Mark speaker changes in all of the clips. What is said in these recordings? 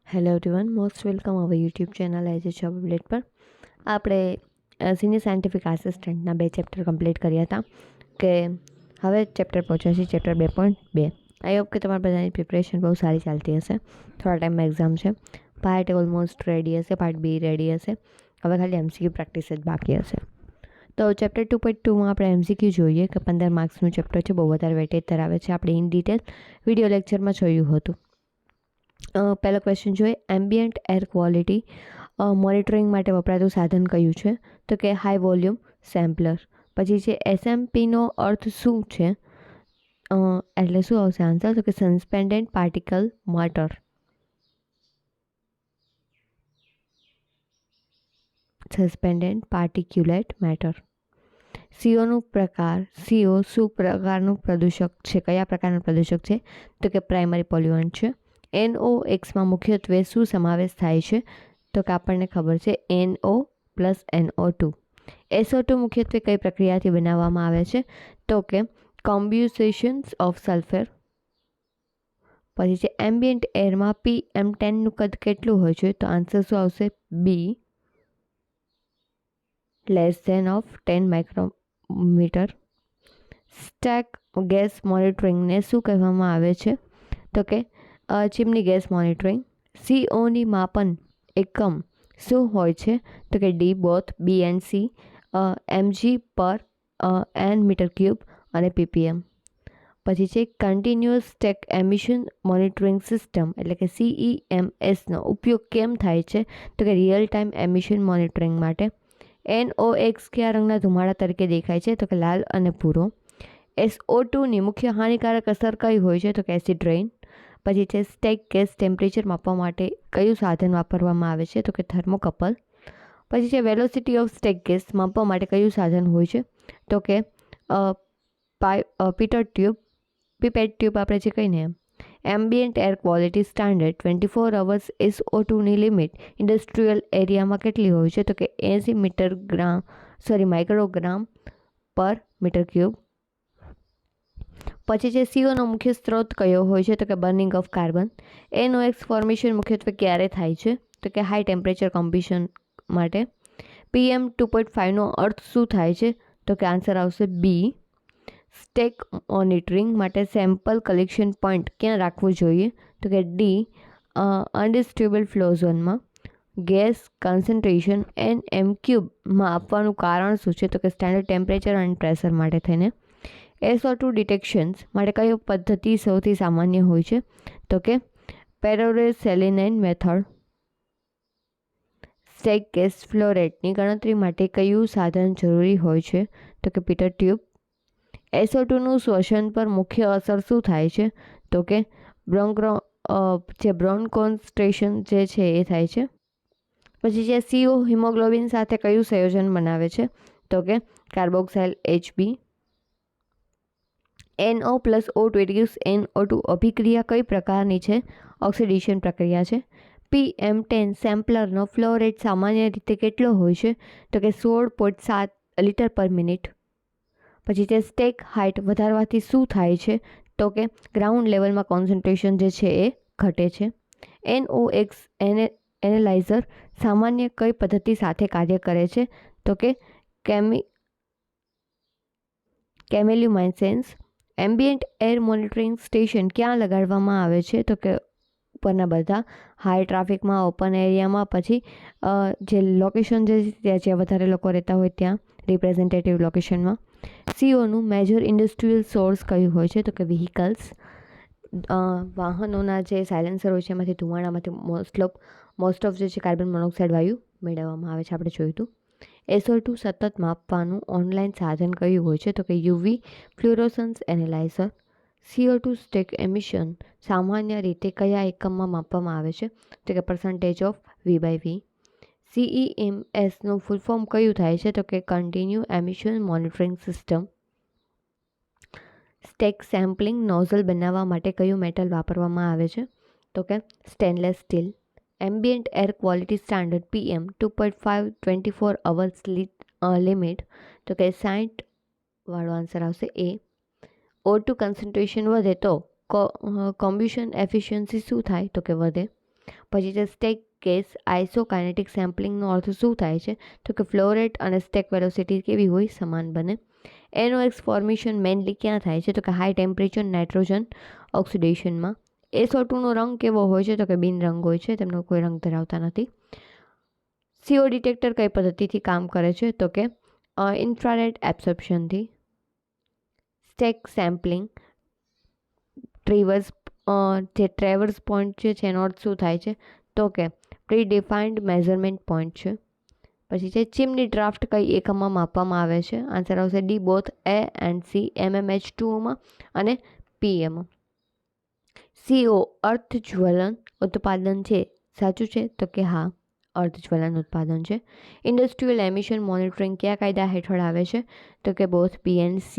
Speaker 1: Hello everyone, most welcome our YouTube channel as a job update પર. આપણે senior scientific આસિસ્ટન્ટના 2 chapter complete કર્યા હતા કે હવે ચેપ્ટર પહોંચ્યા છે ચેપ્ટર 2.2. આઈ હોપ કે તમારા બધાની પ્રિપરેશન બહુ સારી ચાલતી હશે. થોડા ટાઈમમાં એક્ઝામ છે. પાર્ટ ઓલમોસ્ટ રેડી હશે, પાર્ટ બી રેડી હશે. હવે ખાલી એમસીક્યુ પ્રેક્ટિસ જ બાકી હશે. તો ચેપ્ટર 2.2માં આપણે એમસીક્યુ જોઈએ કે 15 માર્ક્સનું ચેપ્ટર છે, બહુ વધારે વેટેજ ધરાવે છે. આપણે ઇન ડિટેલ વિડીયો લેક્ચરમાં જોયું હતું. પહેલો ક્વેશ્ચન જોઈએ, એમ્બિયન્ટ એર ક્વોલિટી મોનિટરિંગ માટે વપરાતું સાધન કયું છે? તો કે હાઈ વોલ્યુમ સેમ્પલર. પછી છે એસએમપીનો અર્થ શું છે? એટલે શું આવશે આન્સર? તો કે suspended particle matter. Suspended particulate matter. સીઓનું પ્રકાર, સીઓ શું પ્રકારનું પ્રદૂષક છે? કયા પ્રકારનું પ્રદૂષક છે? તો કે પ્રાઇમરી પોલ્યુઅન્ટ છે. NOx માં મુખ્યત્વે શું સમાવેશ થાય છે? તો કે આપણને ખબર છે NO પ્લસ NO2. SO2 મુખ્યત્વે કઈ પ્રક્રિયાથી બનાવવામાં આવે છે? તો કે કોમ્બ્યુસેશન્સ ઓફ સલ્ફર. પછી છે એમ્બિયન્ટ એરમાં PM10નું કદ કેટલું હોય છે? તો આન્સર શું આવશે? B less than of 10 micrometre. Stack gas મોનિટરિંગને શું કહેવામાં આવે છે? તો કે ચીમની ગેસ મોનિટરિંગ. સીઓની માપન એકમ શું હોય છે? તો કે D both B and C, mg પર એન મીટર ક્યુબ અને ppm. પછી છે continuous stack emission monitoring system એટલે કે CEMSનો ઉપયોગ કેમ થાય છે? તો કે રિયલ ટાઈમ એમિશન મોનિટરિંગ માટે. NOx કયા રંગના ધુમાડા તરીકે દેખાય છે? તો કે લાલ અને ભૂરો. SO2ની મુખ્ય હાનિકારક અસર કઈ હોય છે? તો કે એસિડ રેઇન. પછી છે સ્ટેક ગેસ ટેમ્પરેચર માપવા માટે કયું સાધન વાપરવામાં આવે છે? તો કે થર્મોકપલ. પછી છે વેલોસિટી ઓફ સ્ટેક ગેસ માપવા માટે કયું સાધન હોય છે? તો કે પીપેટ ટ્યુબ આપણે જે કહીને એમ. Ambient air quality standard 24 hours SO2ની લિમિટ ઇન્ડસ્ટ્રીયલ એરિયામાં કેટલી હોય છે? તો કે 80 માઇક્રોગ્રામ પર મીટર ક્યુબ. પછી છે સીઓનો મુખ્ય સ્ત્રોત કયો હોય છે? તો કે burning of carbon. NOx formation મુખ્યત્વે ક્યારે થાય છે? તો કે હાઈ ટેમ્પરેચર કમ્બશન માટે. PM2.5નો અર્થ શું થાય છે? તો કે આન્સર આવશે બી. સ્ટેક મોનિટરિંગ માટે સેમ્પલ કલેક્શન પોઈન્ટ ક્યાં રાખવું જોઈએ? તો કે ડી અનડિસ્ટ્રીબ્યુટેડ ફ્લો ઝોનમાં. ગેસ કન્સન્ટ્રેશન NM3માં આપવાનું કારણ શું છે? તો કે સ્ટેન્ડર્ડ ટેમ્પરેચર અને પ્રેશર માટે થઈને. SO2 ડિટેક્શન્સ માટે કઈ પદ્ધતિ સૌથી સામાન્ય હોય છે? તો કે પેરોરેસેલિનાઇન મેથડ. સ્ટેક ગેસ ફ્લો રેટની ગણતરી માટે કયું સાધન જરૂરી હોય છે? તો કે પીટર ટ્યુબ. SO2નું શ્વસન પર મુખ્ય અસર શું થાય છે? તો કે બ્રોન્કોન્સ્ટ્રેશન જે છે એ થાય છે. પછી જે CO હિમોગ્લોબિન સાથે કયું સંયોજન બનાવે છે? તો કે કાર્બોક્સાઇલ HB. NO plus O2 NO2 અભિક્રિયા કઈ પ્રકારની છે? ઓક્સિડેશન પ્રક્રિયા છે. PM10 સેમ્પલરનો ફ્લો રેટ સામાન્ય રીતે કેટલો હોય છે? તો કે 16.7 લિટર પર મિનિટ. પછી તે સ્ટેક હાઇટ વધારવાથી શું થાય છે? તો કે ગ્રાઉન્ડ લેવલમાં કોન્સન્ટ્રેશન જે છે એ ઘટે છે. NOx એનાલાઇઝર સામાન્ય કઈ પદ્ધતિ સાથે કાર્ય કરે છે? તો કે કેમેલ્યુમાઇન્સેન્સ. એમ્બિયન્ટ એર મોનિટરિંગ સ્ટેશન ક્યાં લગાડવામાં આવે છે? તો કે ઉપરના બધા હાઈ ટ્રાફિકમાં, ઓપન એરિયામાં, પછી જે લોકેશન જે જ્યાં વધારે લોકો રહેતા હોય ત્યાં રિપ્રેઝેન્ટેટિવ લોકેશનમાં. સીઓનું મેજર ઇન્ડસ્ટ્રીયલ સોર્સ કયું હોય છે? તો કે વ્હીકલ્સ. વાહનોના જે સાયલેન્સર હોય છે એમાંથી ધુમાડામાંથી મોસ્ટ ઓફ જે છે કાર્બન મોનોક્સાઇડ વાયુ મેળવવામાં આવે છે, આપણે જોયું હતું. SO2 સતત માપવાનું ઓનલાઈન સાધન કયું હોય છે? તો કે UV fluorescence analyser. CO2 stack emission સામાન્ય રીતે કયા એકમમાં માપવામાં આવે છે? તો કે પર્સન્ટેજ ઓફ V/V. CEMSનું ફૂલ ફોર્મ કયું થાય છે? તો કે continue emission monitoring system. Stack sampling nozzle બનાવવા માટે કયું મેટલ વાપરવામાં આવે છે? તો કે stainless steel. Ambient air quality standard PM2.5 24 hours limit. તો કે 60 વાળો આન્સર આવશે એ. O2 કન્સન્ટ્રેશન વધે તો કોમ્બ્યુશન એફિશિયન્સી શું થાય? તો કે વધે. પછી છે સ્ટેક ગેસ આઇસોકાઇનેટિક સેમ્પલિંગનો અર્થ શું થાય છે? તો કે ફ્લો રેટ અને સ્ટેક વેલોસિટી કેવી હોય? સમાન બને. NOx ફોર્મેશન મેઇનલી ક્યાં થાય છે? તો કે હાઈ ટેમ્પરેચર નાઇટ્રોજન ઓક્સિડેશનમાં. SO2નો રંગ કેવો હોય છે? તો કે બિન રંગ હોય છે, તેમનો કોઈ રંગ ધરાવતા નથી. CO ડિટેક્ટર કઈ પદ્ધતિથી કામ કરે છે? તો કે ઇન્ફ્રારેડ એબ્સોર્પ્શનથી. સ્ટેક સેમ્પલિંગ ટ્રેવર્સ પોઈન્ટ છે એનો અર્થ શું થાય છે? તો કે પ્રી ડિફાઇન્ડ મેઝરમેન્ટ પોઈન્ટ છે. પછી છે ચીમની ડ્રાફ્ટ કઈ એકમમાં માપવામાં આવે છે? આન્સર આવશે D, both A and C, mmH2ઓમાં અને PM. CO અર્ધજ્વલન ઉત્પાદન છે, સાચું છે? તો કે હા, અર્ધજ્વલન ઉત્પાદન છે. ઇન્ડસ્ટ્રીયલ એમિશન મોનિટરિંગ કયા કાયદા હેઠળ આવે છે? તો કે both B and C,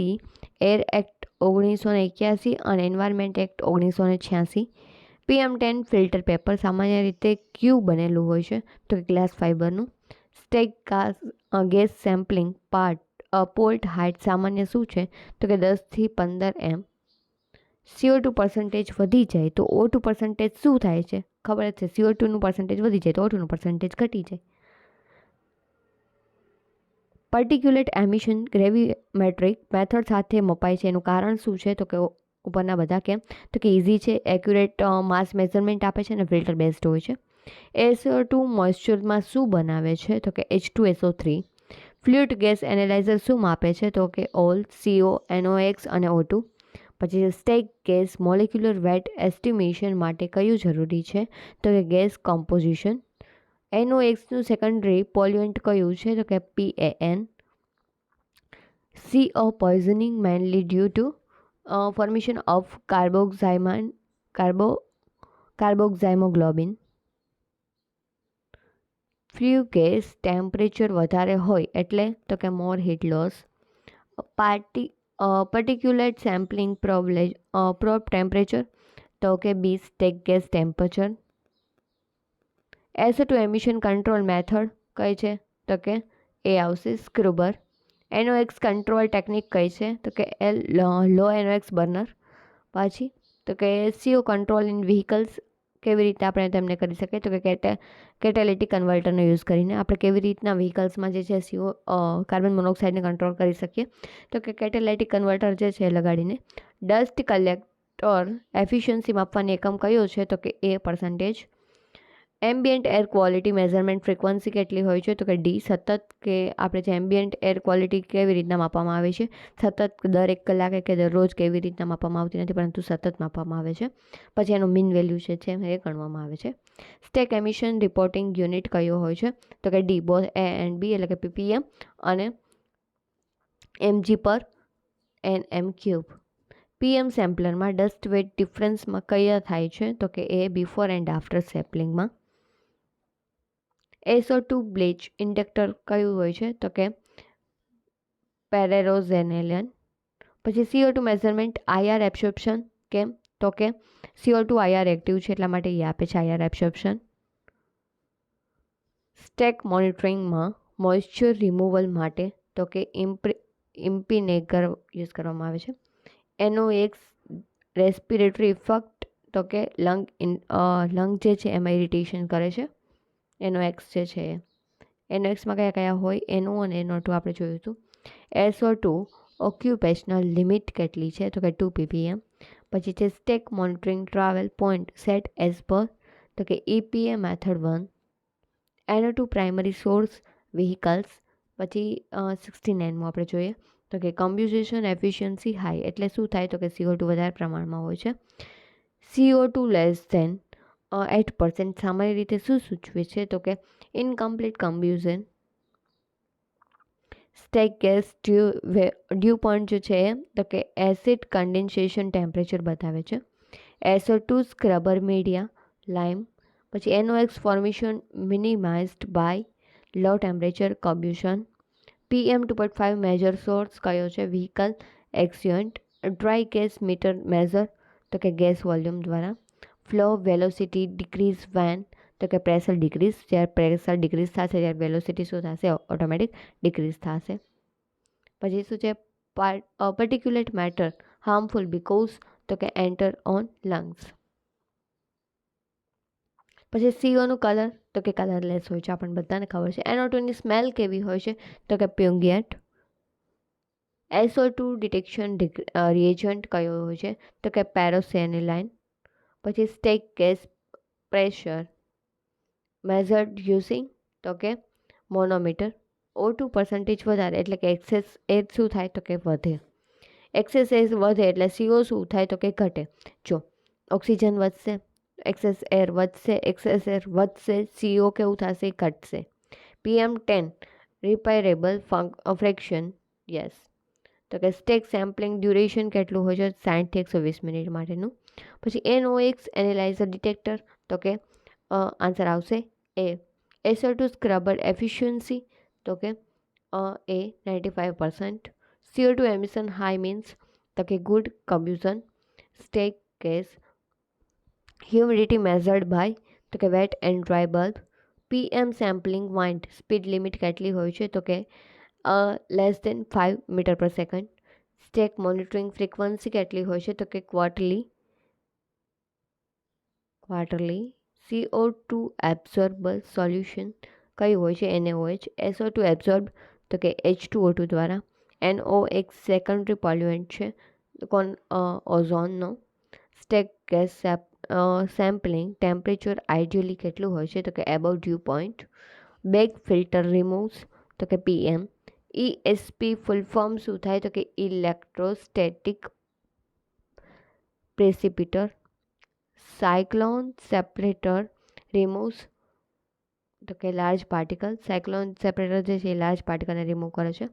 Speaker 1: air act 1981 અને environment act 1986. PM10 filter paper સામાન્ય રીતે ક્યુ બનેલું હોય છે? તો કે ગ્લાસ ફાઇબરનું. Stack gas sampling port height સામાન્ય શું છે? તો કે 10થી 15 m. CO2 પર્સન્ટેજ વધી જાય તો O2 પર્સન્ટેજ શું થાય છે? ખબર જ છે, CO2નું પર્સન્ટેજ વધી જાય તો O2નું પર્સન્ટેજ ઘટી જાય. પર્ટિક્યુલેટ એમિશન ગ્રેવીમેટ્રિક મેથડ સાથે મપાય છે, એનું કારણ શું છે? તો કે ઉપરના બધા કેમ? તો કે ઇઝી છે, એક્યુરેટ માસ મેઝરમેન્ટ આપે છે અને ફિલ્ટર બેસ્ડ હોય છે. SO2 મોઇશ્ચરમાં શું બનાવે છે? તો કે H2SO3. ફ્લુઇડ ગેસ એનાલાઇઝર શું માપે છે? તો કે ઓલ, CO, NOx અને O2. પછી stack gas molecular weight estimation માટે કયું જરૂરી છે? તો કે ગેસ કોમ્પોઝિશન. NOxનું સેકન્ડરી પોલ્યુન્ટ કયું છે? તો કે PAN. CO poisoning mainly due to formation of carboxyhaemoglobin. Flue gas temperature વધારે હોય એટલે? તો કે more heat loss. Particulate sampling probe temperature? તો કે B, stack gas temperature. SO2 emission control method કઈ છે? તો કે એ આવશે સ્ક્રુબર. NOx કંટ્રોલ ટેકનિક કઈ છે? તો કે લો NOx બર્નર. પાછી તો કે CO કંટ્રોલ ઇન વ્હીકલ્સ કેવી રીતે આપણે તેમને કરી શકીએ? તો કે કેટેલિટિક કન્વર્ટરનો યુઝ કરીને આપણે કેવી રીતના વ્હીકલ્સમાં જે છે CO કાર્બન મોનોક્સાઇડને કંટ્રોલ કરી શકીએ? તો કે કેટેલિટિક કન્વર્ટર જે છે લગાડીને. ડસ્ટ કલેક્ટર એફિશિયન્સી માપવાની એકમ કયો છે? તો કે A percentage. Ambient air quality measurement frequency કેટલી હોય છે? તો કે ડી, સતત. કે આપણે જે એમ્બિયન્ટ એર ક્વોલિટી કેવી રીતના માપવામાં આવે છે? સતત દર 1 કલાકે કે દરરોજ કેવી રીતના માપવામાં આવતી નથી, પરંતુ સતત માપવામાં આવે છે. પછી એનું મીન વેલ્યુ છે એ ગણવામાં આવે છે. સ્ટેક એમિશન રિપોર્ટિંગ યુનિટ કયો હોય છે? તો કે D, both A and B એટલે કે PPM અને mg પર nm ક્યુબ. PM સેમ્પલરમાં ડસ્ટ વેટ ડિફરન્સમાં કયા થાય છે? તો કે એ બિફોર એન્ડ આફ્ટર સેમ્પલિંગમાં. SO2 બ્લીચ ઇન્ડક્ટર કયું હોય છે? તો કે પેરેરોઝેનેલિયન. પછી CO2 મેઝરમેન્ટ IR એબ્સોર્પ્શન કેમ? તો કે CO2 IR એક્ટિવ છે એટલા માટે એ આપે છે IR એબ્સોર્પ્શન. સ્ટેક મોનિટરિંગમાં મોઇશ્ચર રિમૂવલ માટે તો કે ઇમ્પિનેગર યુઝ કરવામાં આવે છે. NOx રેસ્પિરેટરી ઇફેક્ટ તો કે લંગ જે છે એમાં ઇરિટેશન કરે છે. NOx જે છે NOxમાં કયા કયા હોય? NO અને NO2 આપણે જોયું હતું. SO2 ઓક્યુપેશનલ લિમિટ કેટલી છે? તો કે 2 ppm. પછી છે stack monitoring travel point set as per તો કે EPA method 1. NO2 primary source vehicles. પછી 69માં આપણે જોઈએ તો કે કમ્બ્યુઝેશન એફિશિયન્સી હાઈ એટલે શું થાય? તો કે CO2 વધારે પ્રમાણમાં હોય છે. CO2 લેસ ધેન 8% સામાન્ય રીતે શું સૂચવે છે? તો કે incomplete combustion. Stack gas dew point જે છે તો કે એસિડ કન્ડેન્સેશન ટેમ્પરેચર બતાવે છે. SO2 scrubber media lime. પછી NOx formation minimised by low temperature combustion. PM 2.5 major source કયો છે? Vehicle exhaust. Dry gas meter measure તો કે ગેસ વોલ્યુમ દ્વારા. ફ્લો વેલોસિટી ડિક્રીઝ વેન તો કે પ્રેશર ડિક્રીઝ. જ્યારે પ્રેશર ડિક્રીઝ થશે ત્યારે વેલોસિટી શું થશે? ઓટોમેટિક ડિક્રીઝ થશે. પછી શું છે? પર્ટિક્યુલેટ મેટર હાર્મફુલ બીકોઝ તો કે એન્ટર ઓન લંગ્સ. પછી સીઓનું કલર તો કે કલરલેસ હોય છે, આપણને બધાને ખબર છે. NO2ની સ્મેલ કેવી હોય છે તો કે પ્યુંગિયટ. SO2 ડિટેક્શન રિએજન્ટ કયો હોય છે તો કે પેરોસેનિલાઇન. પછી stack gas pressure measured using તો કે મોનોમીટર. O2 પર્સન્ટેજ વધારે એટલે કે એક્સેસ એર શું થાય તો કે વધે. એક્સેસ એર વધે એટલે CO શું થાય તો કે ઘટે. જો ઓક્સિજન વધશે, એક્સેસ એર વધશે, એક્સેસ એર વધશે, CO કેવું થશે ઘટશે. PM10 રિપેરેબલ fraction yes. તો કે સ્ટેક સેમ્પલિંગ ડ્યુરેશન કેટલું હોય છે 60 થી 120 મિનિટ માટેનું. પછી NOx એનાલાઇઝર ડિટેક્ટર તો કે આન્સર આવશે એ. SO2 સ્ક્રબર એફિશિયન્સી તો કે એ 95%. CO2 એમિશન હાઈ મીન્સ તો કે good combustion. Stack gas humidity measured by તો કે wet and dry bulb. PM sampling wind speed limit કેટલી હોય છે તો કે less than 5 metre per second. Stack monitoring frequency કેટલી હોય છે તો કે ક્વાર્ટરલી. CO2 એબ્સોર્બલ સોલ્યુશન કયું હોય છે NaOH. SO2 એબ્સોર્બ તો કે H2O2 દ્વારા. NOx સેકન્ડરી પોલ્યુએન્ટ છે ઓઝોનનો. Stack gas sampling temperature ideally કેટલું હોય છે તો કે above dew point. Bag filter removes તો કે PM. ESP ફૂલ ફોર્મ શું થાય તો કે ઇલેક્ટ્રોસ્ટેટિક પ્રેસિપિટર. સાયક્લોન સેપરેટર રિમૂવ્સ તો કે લાર્જ પાર્ટિકલ. સાયક્લોન સેપરેટર જે છે એ લાર્જ પાર્ટિકલને રિમૂવ કરે છે.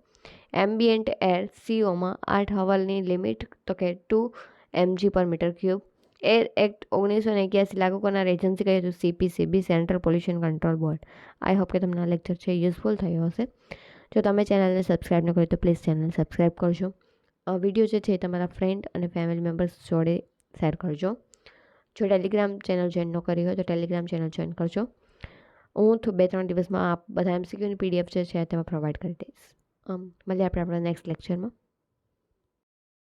Speaker 1: એમ્બિયન્ટ એર COમાં 8 હવાલની લિમિટ તો કે 2 mg પર મીટર ક્યુબ. એર એક્ટ 1981 લાગુ કરનાર એજન્સી કઈ હતું CPCB central pollution control board. I hope કે તમને આ લેક્ચર છે યુઝફુલ થયો હશે. જો તમે ચેનલને સબસ્ક્રાઈબ ન કરી તો પ્લીઝ ચેનલને સબસ્ક્રાઈબ કરજો. વિડીયો જે છે તમારા ફ્રેન્ડ અને ફેમિલી મેમ્બર્સ જોડે શેર કરજો. જો ટેલિગ્રામ ચેનલ જોઈન ન કરી હોય તો ટેલિગ્રામ ચેનલ જોઈન કરજો. હું 2-3 દિવસમાં આપ બધા MCQની PDF જે છે તેમાં પ્રોવાઈડ કરી દઈશ. મળીએ આપણે આપણા નેક્સ્ટ લેક્ચરમાં.